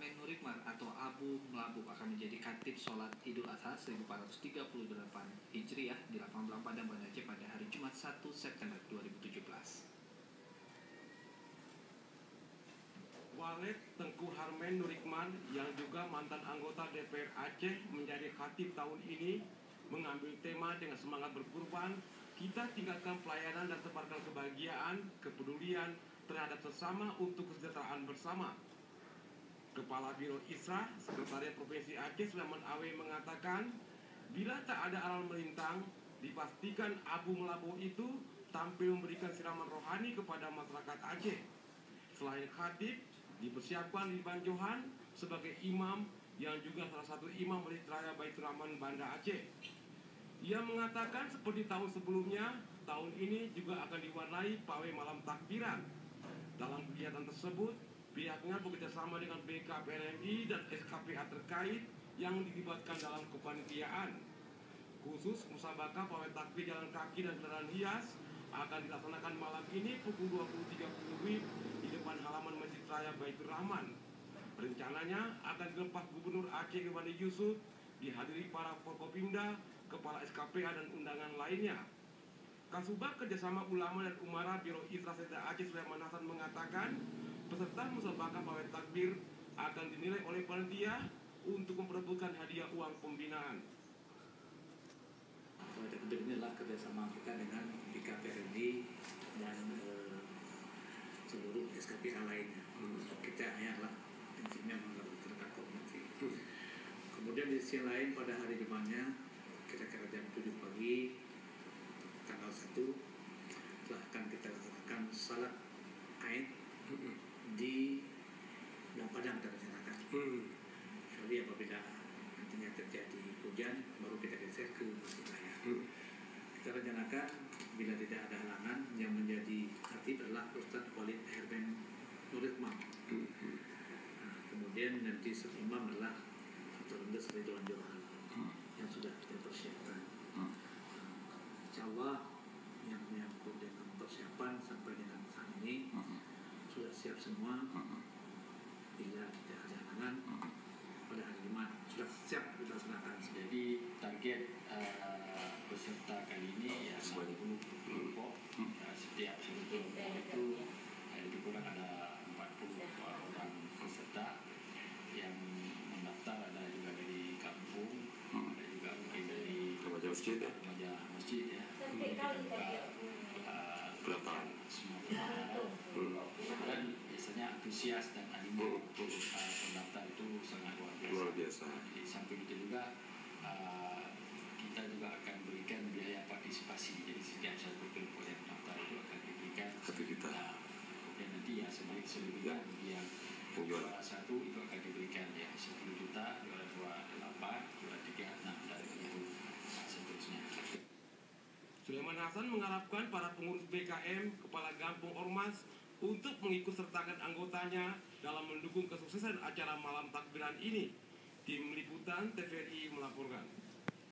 Harmen Nurikman atau Abu Melabuk akan menjadi khatib sholat Idul Adha 1438 Hijriah di Lapang Belang Padang, Banda Aceh pada hari Jumat 1 September 2017. Walet Tengku Harmen Nurikman yang juga mantan anggota DPR Aceh menjadi khatib tahun ini mengambil tema dengan semangat berkurban, kita tinggalkan pelayanan dan sebarkan kebahagiaan, kepedulian terhadap sesama untuk kesejahteraan bersama. Kepala Biro Isra, Sekretariat Provinsi Aceh Sulaiman Awe mengatakan, bila tak ada aral melintang, dipastikan Abu Melabuk itu tampil memberikan siraman rohani kepada masyarakat Aceh. Selain khatib, dipersiapkan Ridwan Johan sebagai imam yang juga salah satu imam Masjid Raya Baitur Rahman Banda Aceh. Ia mengatakan seperti tahun sebelumnya, tahun ini juga akan diwarnai pawai malam takbiran. Dalam kegiatan tersebut, pihaknya bekerjasama dengan BKPLMI dan SKPA terkait yang dilibatkan dalam kepanitiaan. Khusus musabakah pawai takbir jalan kaki dan kendaraan hias akan dilaksanakan malam ini pukul 20.30 WIB di depan halaman Masjid Raya Baitur Rahman. Rencananya akan dilepas Gubernur Aceh Irwandi Yusuf, dihadiri para Forkopimda, Kepala SKPA dan undangan lainnya. Kasubag Kerjasama Ulama dan Umara Biro Isra Sekda Aceh Sulaiman Hasan mengatakan, peserta musabakah pawai takbir akan dinilai oleh panitia untuk memperebutkan hadiah uang pembinaan. Pawai takbir ini adalah kerjasama kita dengan BKPLMI dan seluruh SKPA lainnya. Kita hanyalah prinsipnya mengerjakan koordinasi. Kemudian di sisi lain pada hari Jumatnya kira-kira jam 7 pagi tanggal 1 telah akan kita laksanakan salat Aid di Belang Padang kita rencanakan. Kecuali apabila nantinya terjadi hujan baru kita geser ke Masjid Raya. Kita rencanakan bila tidak ada halangan yang menjadi khatib adalah Ustaz Walid Harmen Nurikman. Kemudian nanti imam adalah Dr. Ridwan Johan yang sudah kita persiapkan. Insyaallah yang menyangkut dengan persiapan sampai dengan saat ini sudah siap semua. Bila tidak ada halangan pada hari Jumat sudah siap dilaksanakan. Jadi target peserta kali ini ya 60 kelompok. Setiap satu kelompok itu lebih kurang ada 40 orang peserta yang mendaftar. Ada juga dari kampung, ada juga mungkin dari remaja masjid ya. Kita buka semua dan biasanya antusias dan animo pendaftar itu sangat luar biasa. Di samping itu juga kita juga akan berikan biaya partisipasi. Jadi setiap satu kelompok yang mendaftar itu akan diberikan kemudian nanti ya selebihnya bagi yang juara 1 itu akan diberikan ya 10 juta, juara 2 8, juara 3 6 dan begitu seterusnya. Sulaiman Hasan mengharapkan para pengurus BKM, Kepala Gampung Ormas untuk mengikut sertakan anggotanya dalam mendukung kesuksesan acara malam takbiran ini. Tim Liputan TVRI melaporkan.